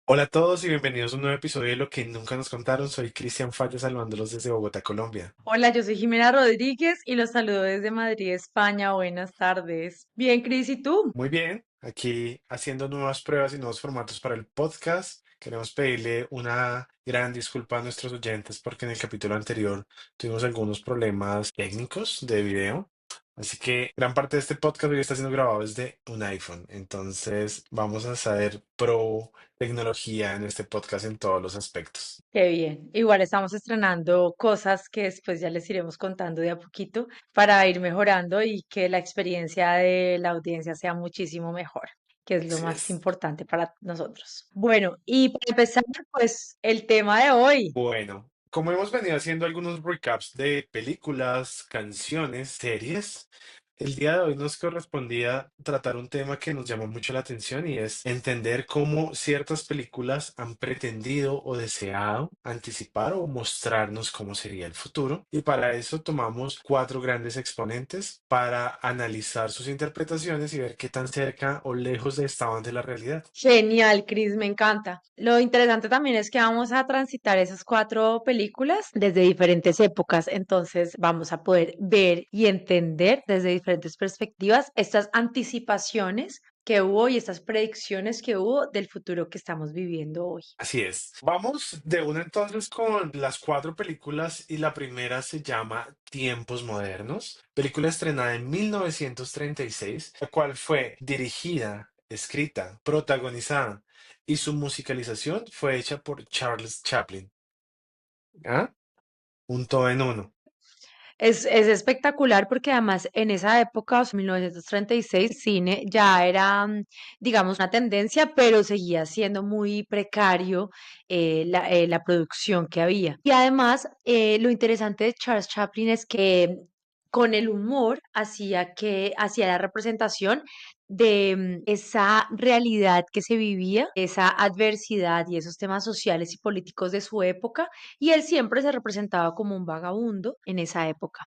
Hola a todos y bienvenidos a un nuevo episodio de Lo que nunca nos contaron. Soy Cristian Fallas saludándolos desde Bogotá, Colombia. Hola, yo soy Jimena Rodríguez y los saludo desde Madrid, España. Buenas tardes. Bien, Cris, ¿y tú? Muy bien, aquí haciendo nuevas pruebas y nuevos formatos para el podcast. Queremos pedirle una gran disculpa a nuestros oyentes porque en el capítulo anterior tuvimos algunos problemas técnicos de video. Así que gran parte de este podcast hoy está siendo grabado desde un iPhone. Entonces vamos a ser pro tecnología en este podcast en todos los aspectos. Qué bien. Igual estamos estrenando cosas que después ya les iremos contando de a poquito para ir mejorando y que la experiencia de la audiencia sea muchísimo mejor, que es lo Así más es. importante para nosotros. Bueno, y para empezar, pues el tema de hoy. Bueno, como hemos venido haciendo algunos recaps de películas, canciones, series, el día de hoy nos correspondía tratar un tema que nos llamó mucho la atención y es entender cómo ciertas películas han pretendido o deseado anticipar o mostrarnos cómo sería el futuro. Y para eso tomamos cuatro grandes exponentes para analizar sus interpretaciones y ver qué tan cerca o lejos estaban de la realidad. Genial, Chris, me encanta. Lo interesante también es que vamos a transitar esas cuatro películas desde diferentes épocas, entonces vamos a poder ver y entender desde diferentes perspectivas estas anticipaciones que hubo y estas predicciones que hubo del futuro que estamos viviendo hoy. Así es. Vamos de una entonces con las cuatro películas y la primera se llama Tiempos Modernos, película estrenada en 1936, la cual fue dirigida, escrita, protagonizada y su musicalización fue hecha por Charles Chaplin. ¿Ah? Un todo en uno. Es espectacular porque además en esa época, o sea, 1936, cine ya era, digamos, una tendencia, pero seguía siendo muy precario la producción que había. Y además, lo interesante de Charles Chaplin es que con el humor hacía la representación de esa realidad que se vivía, esa adversidad y esos temas sociales y políticos de su época y él siempre se representaba como un vagabundo en esa época.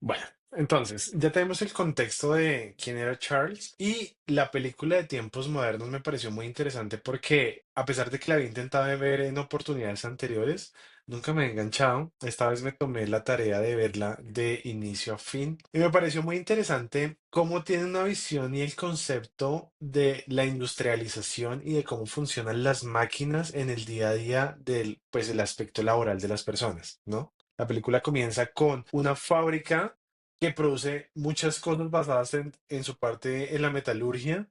Bueno, entonces ya tenemos el contexto de quién era Charles y la película de Tiempos Modernos me pareció muy interesante porque a pesar de que la había intentado ver en oportunidades anteriores, nunca me he enganchado. Esta vez me tomé la tarea de verla de inicio a fin y me pareció muy interesante cómo tiene una visión y el concepto de la industrialización y de cómo funcionan las máquinas en el día a día del, pues, el aspecto laboral de las personas, ¿no? La película comienza con una fábrica que produce muchas cosas basadas en su parte en la metalurgia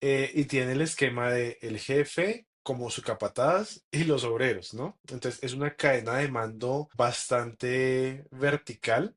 y tiene el esquema de el jefe como su capataz y los obreros, ¿no? Entonces es una cadena de mando bastante vertical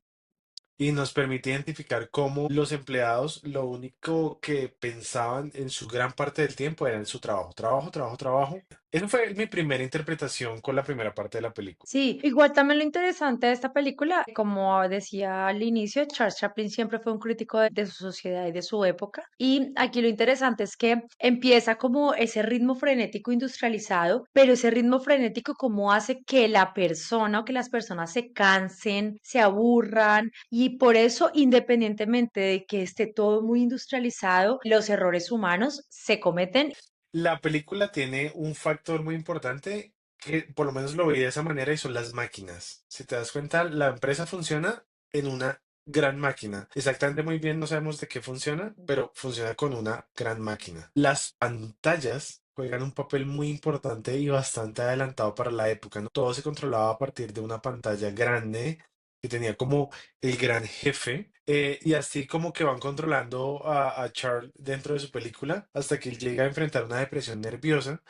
y nos permite identificar cómo los empleados lo único que pensaban en su gran parte del tiempo era en su trabajo, trabajo, trabajo, trabajo. Esa fue mi primera interpretación con la primera parte de la película. Sí, igual también lo interesante de esta película, como decía al inicio, Charles Chaplin siempre fue un crítico de su sociedad y de su época. Y aquí lo interesante es que empieza como ese ritmo frenético industrializado, pero ese ritmo frenético como hace que la persona o que las personas se cansen, se aburran y por eso, independientemente de que esté todo muy industrializado, los errores humanos se cometen. La película tiene un factor muy importante que por lo menos lo vi de esa manera y son las máquinas. Si te das cuenta, la empresa funciona en una gran máquina. Exactamente muy bien, no sabemos de qué funciona, pero funciona con una gran máquina. Las pantallas juegan un papel muy importante y bastante adelantado para la época, ¿no? Todo se controlaba a partir de una pantalla grande que tenía como el gran jefe, y así como que van controlando a Charles dentro de su película hasta que él llega a enfrentar una depresión nerviosa,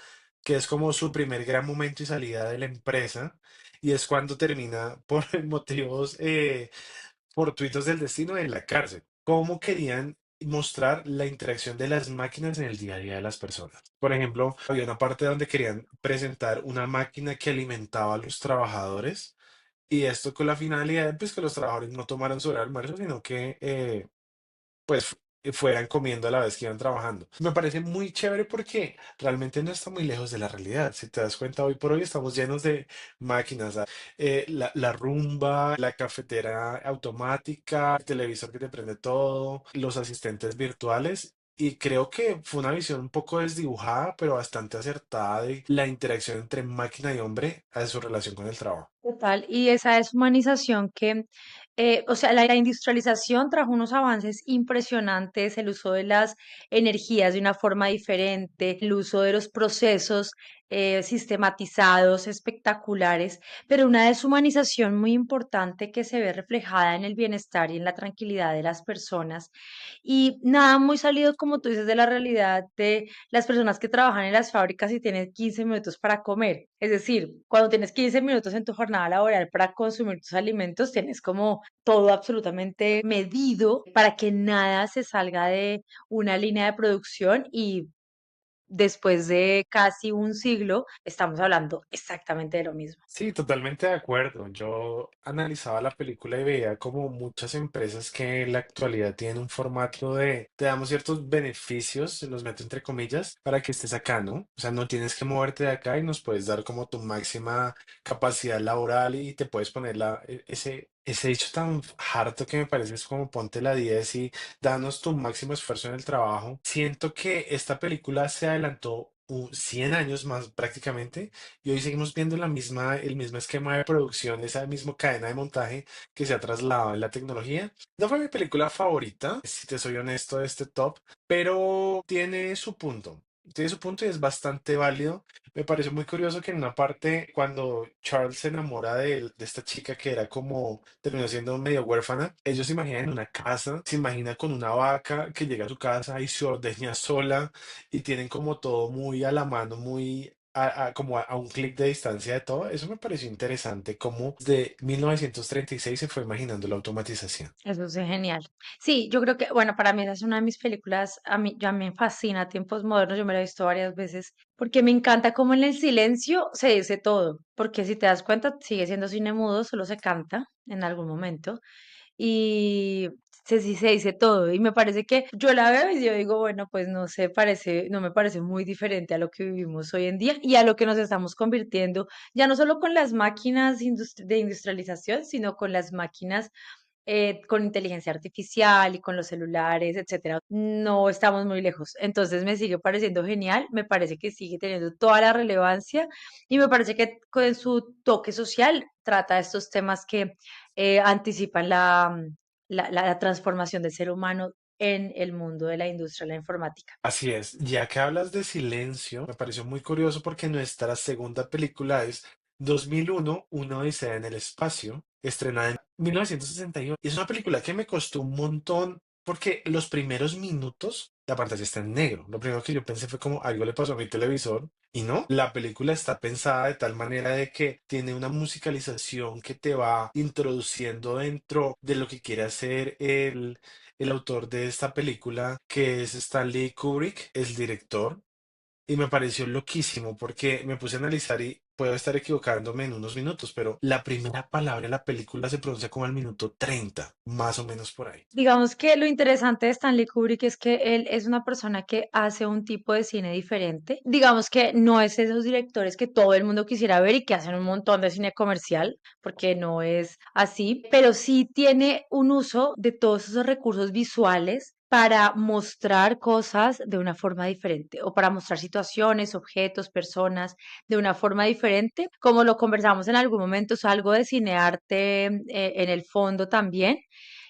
que es como su primer gran momento y salida de la empresa, y es cuando termina por motivos fortuitos del destino en la cárcel. ¿Cómo querían mostrar la interacción de las máquinas en el día a día de las personas? Por ejemplo, había una parte donde querían presentar una máquina que alimentaba a los trabajadores y esto con la finalidad de pues, que los trabajadores no tomaran su hora de almuerzo, sino que pues fueran comiendo a la vez que iban trabajando. Me parece muy chévere porque realmente no está muy lejos de la realidad. Si te das cuenta, hoy por hoy estamos llenos de máquinas. La rumba, la cafetera automática, el televisor que te prende todo, los asistentes virtuales. y creo que fue una visión un poco desdibujada, pero bastante acertada de la interacción entre máquina y hombre a su relación con el trabajo. Total, y esa deshumanización que, o sea, la industrialización trajo unos avances impresionantes, el uso de las energías de una forma diferente, el uso de los procesos sistematizados, espectaculares, pero una deshumanización muy importante que se ve reflejada en el bienestar y en la tranquilidad de las personas. Y nada muy salido, como tú dices, de la realidad de las personas que trabajan en las fábricas y tienen 15 minutos para comer. Es decir, cuando tienes 15 minutos en tu jornada laboral para consumir tus alimentos, tienes como todo absolutamente medido para que nada se salga de una línea de producción y después de casi un siglo estamos hablando exactamente de lo mismo. Sí, totalmente de acuerdo. Yo analizaba la película y veía como muchas empresas que en la actualidad tienen un formato de te damos ciertos beneficios, se los meto entre comillas, para que estés acá, ¿no? O sea, no tienes que moverte de acá y nos puedes dar como tu máxima capacidad laboral y te puedes poner ese dicho tan harto que me parece es como ponte la 10 y danos tu máximo esfuerzo en el trabajo. Siento que esta película se adelantó 100 años más prácticamente y hoy seguimos viendo el mismo esquema de producción, esa misma cadena de montaje que se ha trasladado en la tecnología. No fue mi película favorita, si te soy honesto, de este top, pero tiene su punto. Tiene su punto y es bastante válido. Me pareció muy curioso que en una parte, cuando Charles se enamora de esta chica que era como, terminó siendo medio huérfana, ellos se imaginan en una casa, se imagina con una vaca que llega a su casa y se ordeña sola y tienen como todo muy a la mano, muy como a un clic de distancia de todo. Eso me pareció interesante, como de 1936 se fue imaginando la automatización. Eso es genial. Sí, yo creo que, bueno, para mí esa es una de mis películas, a mí me fascina Tiempos Modernos, yo me la he visto varias veces, porque me encanta cómo en el silencio se dice todo, porque si te das cuenta, sigue siendo cine mudo, solo se canta en algún momento, y sí se dice todo, y me parece que yo la veo y yo digo, bueno, pues no sé, no me parece muy diferente a lo que vivimos hoy en día y a lo que nos estamos convirtiendo, ya no solo con las máquinas de industrialización, sino con las máquinas con inteligencia artificial y con los celulares, etcétera. No estamos muy lejos. Entonces me sigue pareciendo genial, me parece que sigue teniendo toda la relevancia y me parece que con su toque social trata estos temas que anticipan la transformación del ser humano en el mundo de la industria de la informática. Así es, ya que hablas de silencio, me pareció muy curioso porque nuestra segunda película es 2001, Una Odisea en el Espacio, estrenada en 1961. Y es una película que me costó un montón porque los primeros minutos la pantalla está en negro. Lo primero que yo pensé fue como algo le pasó a mi televisor y no, la película está pensada de tal manera de que tiene una musicalización que te va introduciendo dentro de lo que quiere hacer el autor de esta película, que es Stanley Kubrick, el director, y me pareció loquísimo porque me puse a analizar y puedo estar equivocándome en unos minutos, pero la primera palabra de la película se pronuncia como al minuto 30 más o menos por ahí. Digamos que lo interesante de Stanley Kubrick es que él es una persona que hace un tipo de cine diferente. Digamos que no es esos directores que todo el mundo quisiera ver y que hacen un montón de cine comercial, porque no es así, pero sí tiene un uso de todos esos recursos visuales para mostrar cosas de una forma diferente o para mostrar situaciones, objetos, personas de una forma diferente, como lo conversamos en algún momento, es algo de cinearte en el fondo también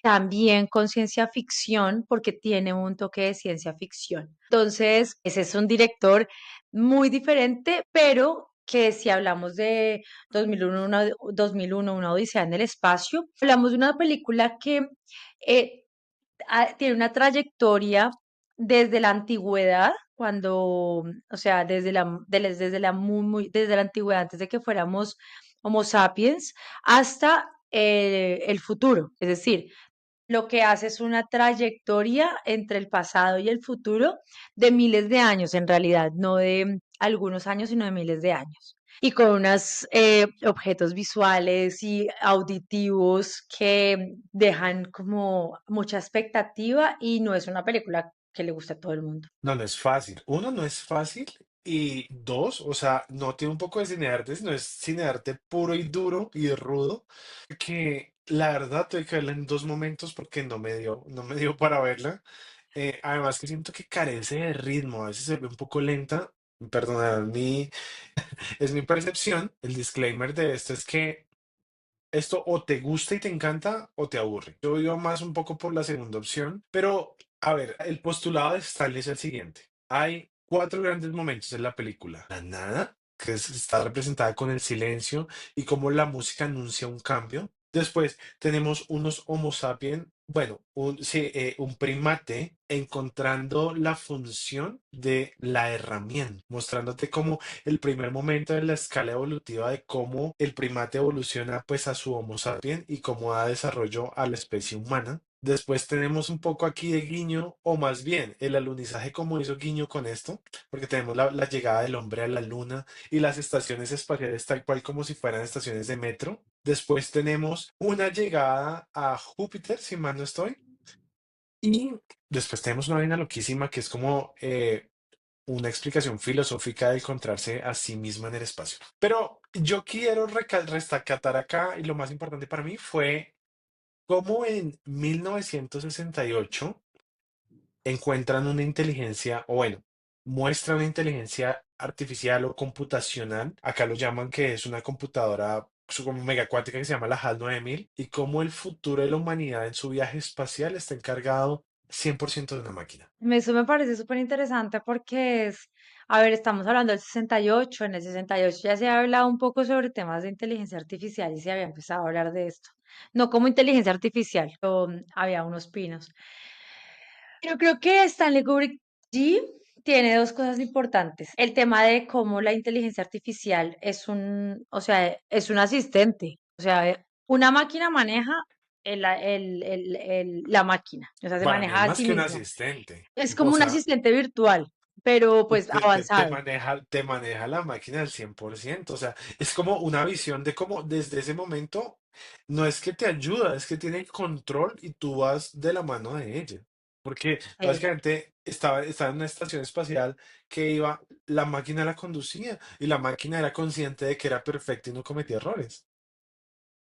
también con ciencia ficción, porque tiene un toque de ciencia ficción. Entonces, ese es un director muy diferente, pero que si hablamos de 2001, una Odisea en el espacio, hablamos de una película que eh, tiene una trayectoria desde la antigüedad, cuando, o sea, desde la antigüedad, antes de que fuéramos Homo sapiens, hasta el futuro. Es decir, lo que hace es una trayectoria entre el pasado y el futuro de miles de años, en realidad, no de algunos años, sino de miles de años. Y con unos objetos visuales y auditivos que dejan como mucha expectativa y no es una película que le guste a todo el mundo. No, no es fácil. Uno, no es fácil. Y dos, o sea, no tiene un poco de cinearte, sino es cinearte puro y duro y rudo. Que la verdad tuve que verla en dos momentos porque no me dio para verla. Además que siento que carece de ritmo, a veces se ve un poco lenta. Perdonad es mi percepción. El disclaimer de esto es que esto o te gusta y te encanta o te aburre. Yo iba más un poco por la segunda opción, pero a ver, el postulado de Stanley es el siguiente. Hay cuatro grandes momentos en la película. La nada, está representada con el silencio y cómo la música anuncia un cambio. Después tenemos unos Homo sapiens, bueno, sí, un primate encontrando la función de la herramienta, mostrándote cómo el primer momento de la escala evolutiva de cómo el primate evoluciona pues a su Homo sapiens y cómo da desarrollo a la especie humana. Después tenemos un poco aquí de guiño, o más bien el alunizaje como hizo guiño con esto, porque tenemos la llegada del hombre a la luna y las estaciones espaciales tal cual como si fueran estaciones de metro. Después tenemos una llegada a Júpiter, si mal no estoy. Y después tenemos una vaina loquísima que es como una explicación filosófica de encontrarse a sí misma en el espacio. Pero yo quiero rescatar acá, y lo más importante para mí fue cómo en 1968 encuentran una inteligencia, o bueno, muestran una inteligencia artificial o computacional. Acá lo llaman que es una computadora como megacuántica que se llama la HAL 9000, y cómo el futuro de la humanidad en su viaje espacial está encargado 100% de una máquina. Eso me parece súper interesante porque a ver, estamos hablando del 68. En el 68 ya se ha hablado un poco sobre temas de inteligencia artificial y se había empezado a hablar de esto. No como inteligencia artificial, pero había unos pinos. Yo creo que Stanley Kubrick G tiene dos cosas importantes. El tema de cómo la inteligencia artificial o sea, es un asistente. O sea, una máquina maneja la máquina. O sea, se Para mí es maneja a más sí que un misma. asistente. Es O como un sea, asistente virtual, pero pues te avanzado. te maneja la máquina al 100%. O sea, es como una visión de cómo desde ese momento no es que te ayuda, es que tiene el control y tú vas de la mano de ella. Porque básicamente estaba en una estación espacial que iba, la máquina la conducía y la máquina era consciente de que era perfecta y no cometía errores.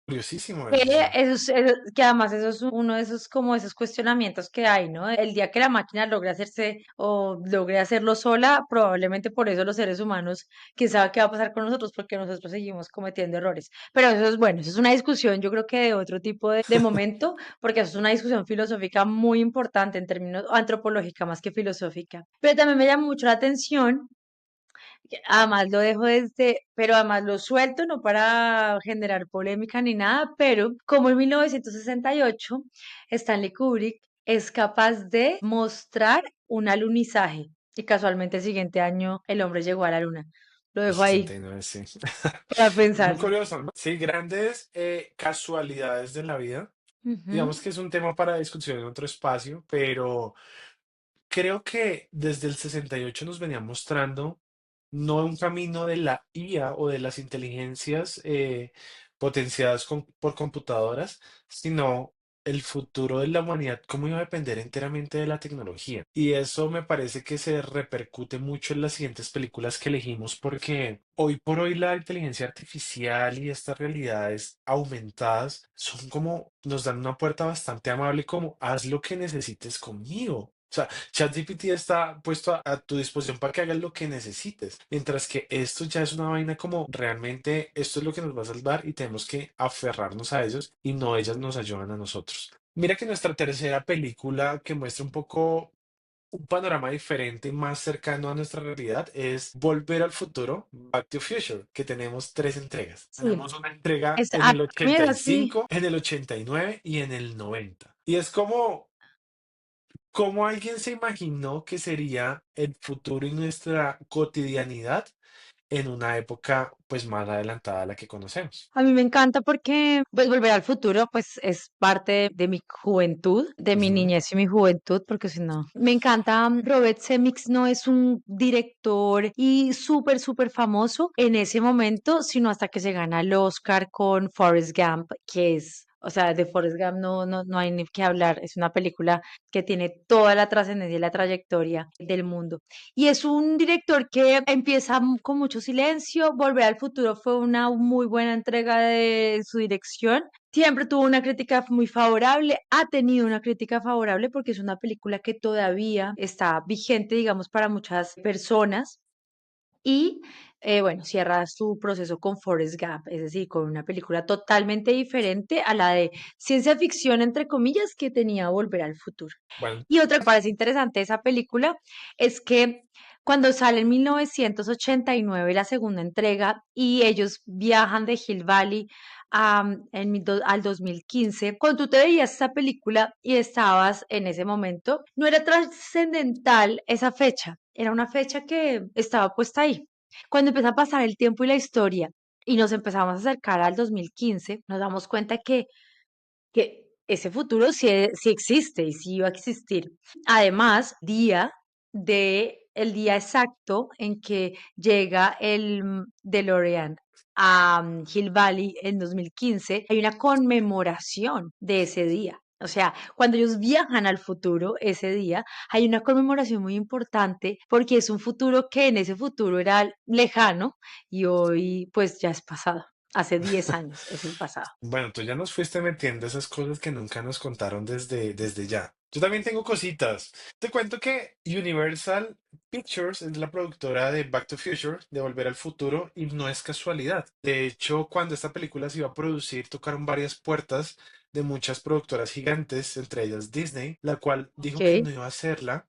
Curiosísimo Que eso, sí. que además eso es uno de esos como esos cuestionamientos que hay, ¿no? El día que la máquina logre hacerse o logre hacerlo sola, probablemente por eso los seres humanos, quién sabe qué va a pasar con nosotros, porque nosotros seguimos cometiendo errores. Pero eso es bueno, eso es una discusión, yo creo que de otro tipo de momento, porque eso es una discusión filosófica muy importante en términos antropológica más que filosófica. Pero también me llama mucho la atención. Además lo dejo pero además lo suelto no para generar polémica ni nada, pero como en 1968 Stanley Kubrick es capaz de mostrar un alunizaje y casualmente el siguiente año el hombre llegó a la luna. Lo El dejo ahí 69, sí. para Es muy pensar. curioso, ¿no? Sí, grandes casualidades de la vida. Ujú. Digamos que es un tema para discusión en otro espacio, pero creo que desde el 68 nos venía mostrando no un camino de la IA o de las inteligencias potenciadas por computadoras, sino el futuro de la humanidad, cómo iba a depender enteramente de la tecnología. Y eso me parece que se repercute mucho en las siguientes películas que elegimos, porque hoy por hoy la inteligencia artificial y estas realidades aumentadas son como, nos dan una puerta bastante amable como, haz lo que necesites conmigo. O sea, ChatGPT está puesto a tu disposición para que hagas lo que necesites, mientras que esto ya es una vaina como realmente esto es lo que nos va a salvar y tenemos que aferrarnos a ellos y no ellas nos ayudan a nosotros. Mira que nuestra tercera película que muestra un poco un panorama diferente y más cercano a nuestra realidad es Volver al Futuro, Back to Future, que tenemos tres entregas. Sí, Tenemos una entrega es, en el mí es ochenta y así. cinco, en el 89 y en el 90. Y es como ¿cómo alguien se imaginó que sería el futuro y nuestra cotidianidad en una época pues más adelantada a la que conocemos? A mí me encanta porque pues Volver al Futuro pues es parte de mi juventud, de mi Ujú. niñez y mi juventud, porque si no, me encanta. Robert Zemeckis no es un director y súper famoso en ese momento, sino hasta que se gana el Oscar con Forrest Gump, que es O sea, de Forrest Gump no hay ni que hablar. Es una película que tiene toda la trascendencia y la trayectoria del mundo. Y es un director que empieza con mucho silencio. Volver al futuro fue una muy buena entrega de su dirección. Siempre tuvo una crítica muy favorable, ha tenido una crítica favorable porque es una película que todavía está vigente, digamos, para muchas personas. Y bueno, cierra su proceso con Forrest Gump, es decir, con una película totalmente diferente a la de ciencia ficción, entre comillas, que tenía Volver al Futuro. Bueno, Y otra que parece interesante de esa película es que cuando sale en 1989 la segunda entrega y ellos viajan de Hill Valley al 2015, cuando tú te veías esa película y estabas en ese momento, no era trascendental esa fecha, era una fecha que estaba puesta ahí. Cuando empieza a pasar el tiempo y la historia y nos empezamos a acercar al 2015, nos damos cuenta que ese futuro sí, sí existe y sí iba a existir. Además, el día exacto en que llega el DeLorean a Hill Valley en 2015, hay una conmemoración de ese día. O sea, cuando ellos viajan al futuro ese día, hay una conmemoración muy importante porque es un futuro que en ese futuro era lejano y hoy pues ya es pasado. Hace 10 años es el pasado. bueno, tú ya nos fuiste metiendo esas cosas que nunca nos contaron desde ya. Yo también tengo cositas. Te cuento que Universal Pictures es la productora de Back to Future, de Volver al Futuro, y no es casualidad. De hecho, cuando esta película se iba a producir, tocaron varias puertas de muchas productoras gigantes, entre ellas Disney, la cual dijo que Ok. no iba a hacerla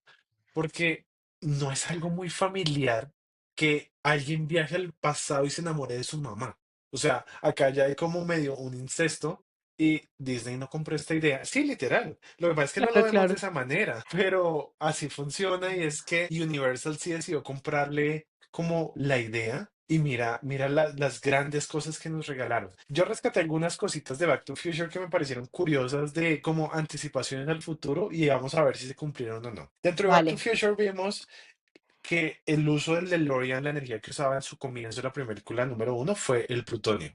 porque no es algo muy familiar que alguien viaje al pasado y se enamore de su mamá. O sea, acá ya hay como medio un incesto y Disney no compró esta idea. Sí, literal. Lo que pasa es que no lo Claro, vemos de claro. esa manera, pero así funciona y es que Universal sí decidió comprarle como la idea. Y mira las grandes cosas que nos regalaron. Yo rescaté algunas cositas de Back to Future que me parecieron curiosas de como anticipaciones al futuro y vamos a ver si se cumplieron o no. Dentro de Back to Vale. Future vimos que el uso del DeLorean, la energía que usaba en su comienzo, la película número uno, fue el plutonio.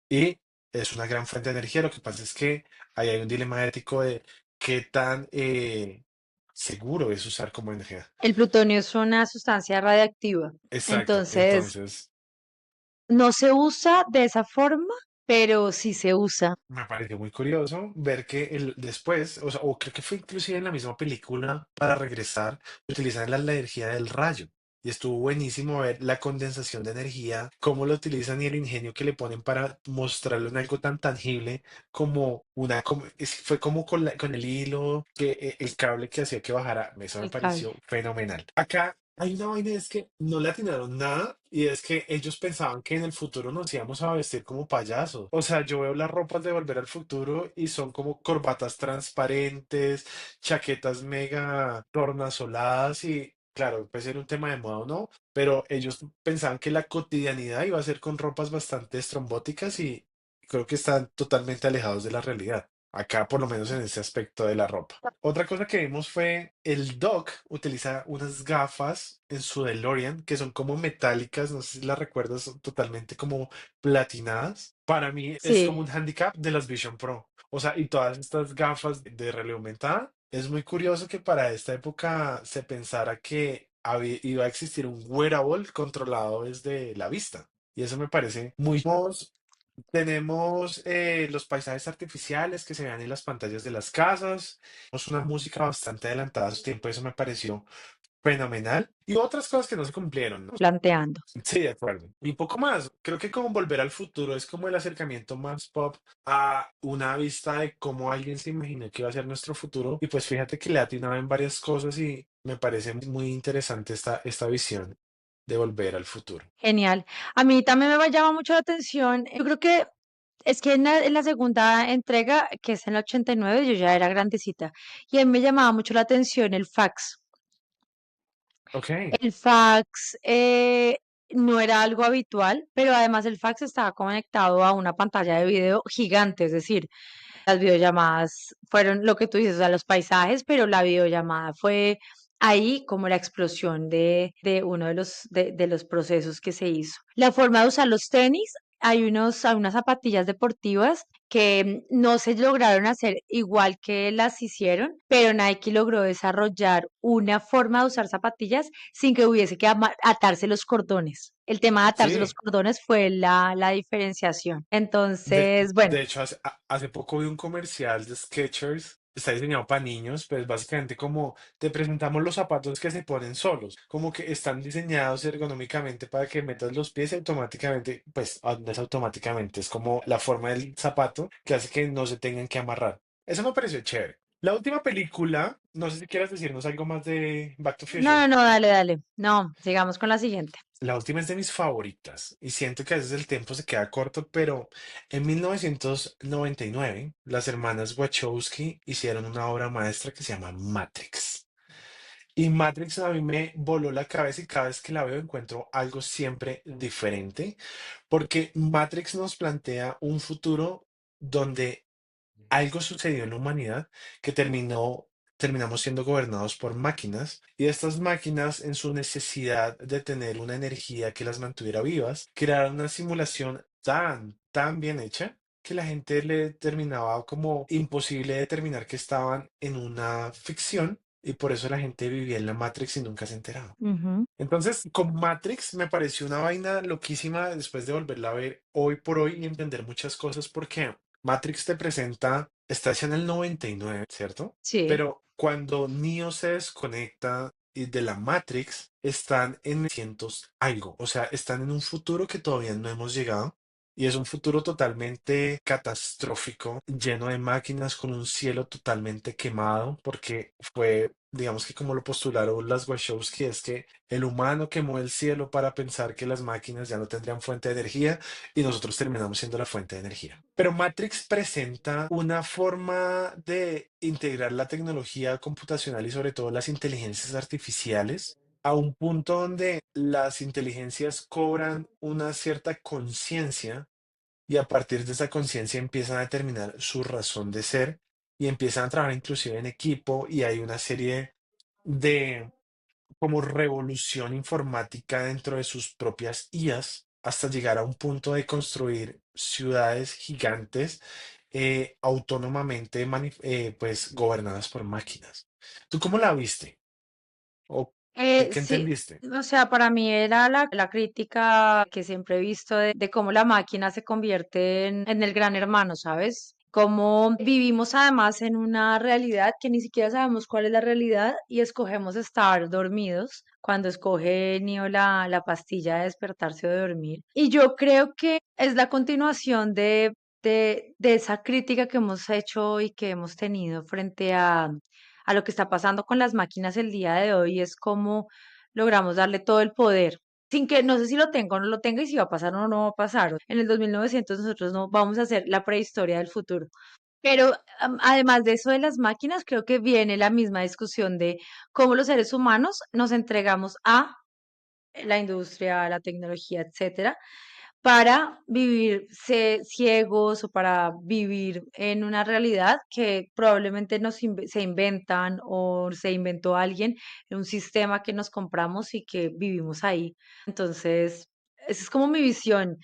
Y es una gran fuente de energía. Lo que pasa es que ahí hay un dilema ético de qué tan seguro es usar como energía. El plutonio es una sustancia radiactiva, Exacto. entonces Entonces, no se usa de esa forma, pero sí se usa. me pareció muy curioso ver que después, o sea, o creo que fue inclusive en la misma película, para regresar, utilizan la energía del rayo. Y estuvo buenísimo ver la condensación de energía, cómo lo utilizan y el ingenio que le ponen para mostrarlo en algo tan tangible como fue como con el hilo, que el cable que hacía que bajara. Eso me El cable. pareció fenomenal. Acá hay una vaina, es que no le atinaron nada y es que ellos pensaban que en el futuro nos íbamos a vestir como payasos. O sea, yo veo las ropas de Volver al Futuro y son como corbatas transparentes, chaquetas mega tornasoladas y claro, puede ser un tema de moda o no, pero ellos pensaban que la cotidianidad iba a ser con ropas bastante estrambóticas y creo que están totalmente alejados de la realidad. Acá, por lo menos en ese aspecto de la ropa. Otra cosa que vimos fue el Doc utiliza unas gafas en su DeLorean que son como metálicas, no sé si las recuerdas, son totalmente como platinadas. Para mí es como Sí, un handicap de las Vision Pro. O sea, y todas estas gafas de realidad aumentada. Es muy curioso que para esta época se pensara que iba a existir un wearable controlado desde la vista. Y eso me parece muy... Tenemos los paisajes artificiales que se vean en las pantallas de las casas. Tenemos una música bastante adelantada a su tiempo. Eso me pareció fenomenal. Y otras cosas que no se cumplieron, ¿no? planteando. Sí, de acuerdo. Y poco más. Creo que como Volver al Futuro es como el acercamiento más pop a una vista de cómo alguien se imaginó que iba a ser nuestro futuro. Y pues fíjate que le ha atinado en varias cosas y me parece muy interesante esta visión de Volver al Futuro. Genial. A mí también me llama mucho la atención. Yo creo que es que en la segunda entrega, que es en la 89, yo ya era grandecita. Y a mí me llamaba mucho la atención el fax. Ok. El fax no era algo habitual, pero además el fax estaba conectado a una pantalla de video gigante, es decir, las videollamadas fueron lo que tú dices, o sea, los paisajes, pero la videollamada fue ahí como la explosión de uno de los procesos que se hizo. La forma de usar los tenis, hay unas zapatillas deportivas que no se lograron hacer igual que las hicieron, pero Nike logró desarrollar una forma de usar zapatillas sin que hubiese que atarse los cordones. El tema de atarse los Sí. cordones fue la diferenciación. Entonces, bueno, De hecho, hace poco vi un comercial de Skechers. Está diseñado para niños, pues básicamente como te presentamos los zapatos que se ponen solos, como que están diseñados ergonómicamente para que metas los pies y automáticamente, pues no es automáticamente, es como la forma del zapato que hace que no se tengan que amarrar. Eso me pareció chévere. La última película, no sé si quieras decirnos algo más de Back to no, Future. no, no, dale, dale. No, sigamos con la siguiente. La última es de mis favoritas y siento que a veces el tiempo se queda corto, pero en 1999 las hermanas Wachowski hicieron una obra maestra que se llama Matrix. Y Matrix a mí me voló la cabeza y cada vez que la veo encuentro algo siempre diferente, porque Matrix nos plantea un futuro donde algo sucedió en la humanidad que terminamos siendo gobernados por máquinas y estas máquinas en su necesidad de tener una energía que las mantuviera vivas, crearon una simulación tan bien hecha que la gente le terminaba como imposible determinar que estaban en una ficción y por eso la gente vivía en la Matrix y nunca se enteraba. Ujú. Entonces, con Matrix me pareció una vaina loquísima después de volverla a ver hoy por hoy y entender muchas cosas porque Matrix te presenta, está hecha en el 99, ¿cierto? Sí. Pero cuando Neo se desconecta y de la Matrix, están en cientos algo, o sea, están en un futuro que todavía no hemos llegado. Y es un futuro totalmente catastrófico, lleno de máquinas, con un cielo totalmente quemado, porque fue, digamos que como lo postularon las Wachowski, es que el humano quemó el cielo para pensar que las máquinas ya no tendrían fuente de energía y nosotros terminamos siendo la fuente de energía. Pero Matrix presenta una forma de integrar la tecnología computacional y sobre todo las inteligencias artificiales a un punto donde las inteligencias cobran una cierta conciencia y a partir de esa conciencia empiezan a determinar su razón de ser y empiezan a trabajar inclusive en equipo y hay una serie de como revolución informática dentro de sus propias IAs hasta llegar a un punto de construir ciudades gigantes autónomamente pues gobernadas por máquinas. ¿Tú cómo la viste? ¿O qué Sí, entendiste? o sea, para mí era la crítica que siempre he visto de cómo la máquina se convierte en el gran hermano, ¿sabes? Cómo vivimos además en una realidad que ni siquiera sabemos cuál es la realidad y escogemos estar dormidos cuando escoge Neo la pastilla de despertarse o de dormir. Y yo creo que es la continuación de esa crítica que hemos hecho y que hemos tenido frente a lo que está pasando con las máquinas el día de hoy, es cómo logramos darle todo el poder. Sin que, no sé si lo tengo o no lo tenga y si va a pasar o no va a pasar. En el 2900 nosotros no vamos a hacer la prehistoria del futuro. Pero además de eso de las máquinas, creo que viene la misma discusión de cómo los seres humanos nos entregamos a la industria, la tecnología, etcétera, para vivir ciegos o para vivir en una realidad que probablemente se inventan o se inventó alguien en un sistema que nos compramos y que vivimos ahí. Entonces, esa es como mi visión.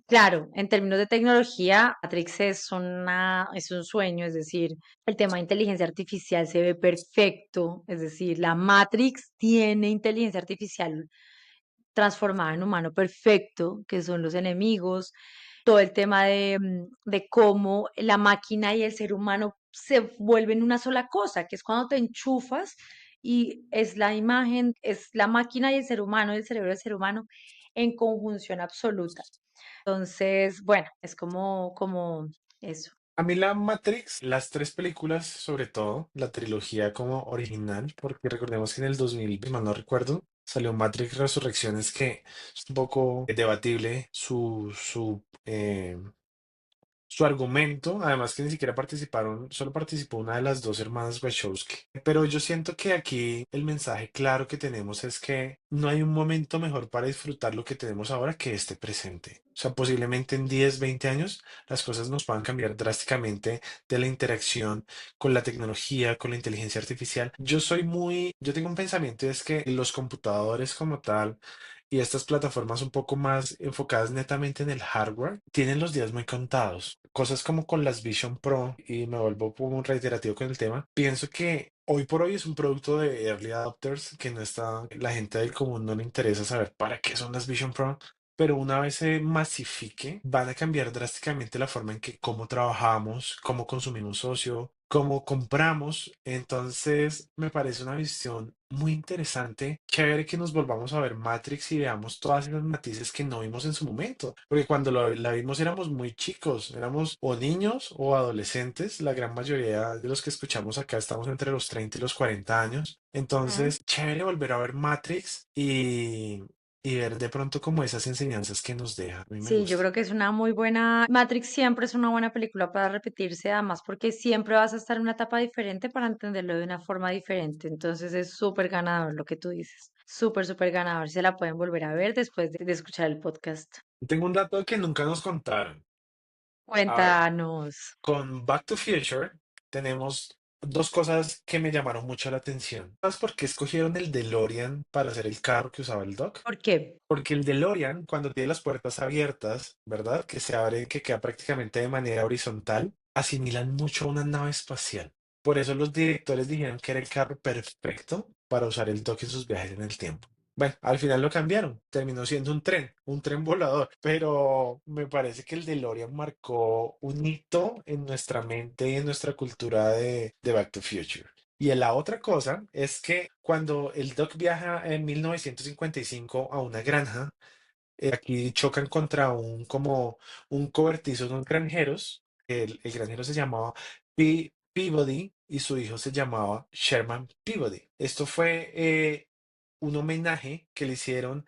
Claro, en términos de tecnología, Matrix es un sueño, es decir, el tema de inteligencia artificial se ve perfecto, es decir, la Matrix tiene inteligencia artificial transformada en humano perfecto, que son los enemigos, todo el tema de cómo la máquina y el ser humano se vuelven una sola cosa, que es cuando te enchufas y es la imagen, es la máquina y el ser humano, el cerebro del ser humano en conjunción absoluta. Entonces, bueno, es como eso. A mí la Matrix, las tres películas, sobre todo, la trilogía como original, porque recordemos que en el 2000, si mal no recuerdo, salió Matrix Resurrecciones, que es un poco debatible su argumento, además que ni siquiera participaron, solo participó una de las dos hermanas Wachowski. Pero yo siento que aquí el mensaje claro que tenemos es que no hay un momento mejor para disfrutar lo que tenemos ahora que este presente. O sea, posiblemente en 10, 20 años las cosas nos puedan cambiar drásticamente de la interacción con la tecnología, con la inteligencia artificial. Yo tengo un pensamiento y es que los computadores como tal y estas plataformas un poco más enfocadas netamente en el hardware tienen los días muy contados. Cosas como con las Vision Pro, y me vuelvo como reiterativo con el tema, pienso que hoy por hoy es un producto de early adopters que no está, la gente del común no le interesa saber para qué son las Vision Pro. Pero una vez se masifique, van a cambiar drásticamente la forma en que cómo trabajamos, cómo consumimos socio, cómo compramos. Entonces, me parece una visión muy interesante. Chévere que nos volvamos a ver Matrix y veamos todas esas matices que no vimos en su momento. Porque cuando la vimos éramos muy chicos, éramos o niños o adolescentes. La gran mayoría de los que escuchamos acá estamos entre los 30 y los 40 años. Ujú. Entonces, chévere volver a ver Matrix y ver de pronto como esas enseñanzas que nos deja. A mí me Sí, yo gusta. creo que es una muy buena. Matrix siempre es una buena película para repetirse, además, porque siempre vas a estar en una etapa diferente para entenderlo de una forma diferente. Entonces es súper ganador lo que tú dices. Súper, súper ganador. Se la pueden volver a ver después de escuchar el podcast. Tengo un dato que nunca nos contaron. A ver, Cuéntanos. con Back to Future tenemos dos cosas que me llamaron mucho la atención. ¿Sabes por qué escogieron el DeLorean para hacer el carro que usaba el Doc? ¿Por qué? Porque el DeLorean, cuando tiene las puertas abiertas, ¿verdad? Que se abre, que queda prácticamente de manera horizontal, asimilan mucho a una nave espacial. Por eso los directores dijeron que era el carro perfecto para usar el Dock en sus viajes en el tiempo. Bueno, al final lo cambiaron, terminó siendo un tren volador, pero me parece que el DeLorean marcó un hito en nuestra mente y en nuestra cultura de Back to Future. Y la otra cosa es que cuando el Doc viaja en 1955 a una granja, aquí chocan contra como un cobertizo de unos granjeros. El granjero se llamaba Peabody y su hijo se llamaba Sherman Peabody. Esto fue un homenaje que le hicieron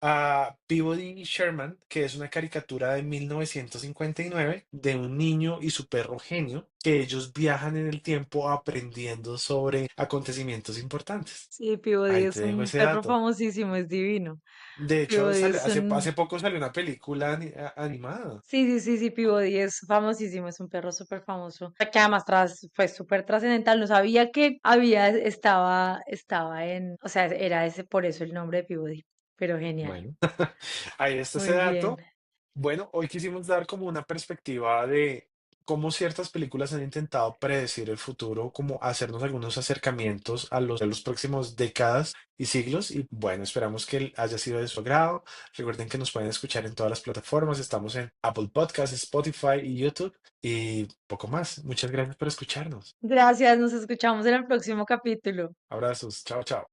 a Peabody y Sherman, que es una caricatura de 1959 de un niño y su perro genio, que ellos viajan en el tiempo aprendiendo sobre acontecimientos importantes. Sí, Peabody Ahí te es dejo un ese perro dato. famosísimo, es divino. De hecho, Peabody es un. hace poco salió una película animada. Sí, sí, sí, sí, Peabody es famosísimo, es un perro súper famoso, que además fue súper trascendental, no sabía que estaba o sea, era ese, por eso el nombre de Peabody, pero genial, Bueno, ahí está ese muy bien. dato. Bueno, hoy quisimos dar como una perspectiva de cómo ciertas películas han intentado predecir el futuro, como hacernos algunos acercamientos a los próximos décadas y siglos. Y bueno, esperamos que haya sido de su agrado. Recuerden que nos pueden escuchar en todas las plataformas. Estamos en Apple Podcasts, Spotify y YouTube. Y poco más. Muchas gracias por escucharnos. Gracias, nos escuchamos en el próximo capítulo. Abrazos. Chao, chao.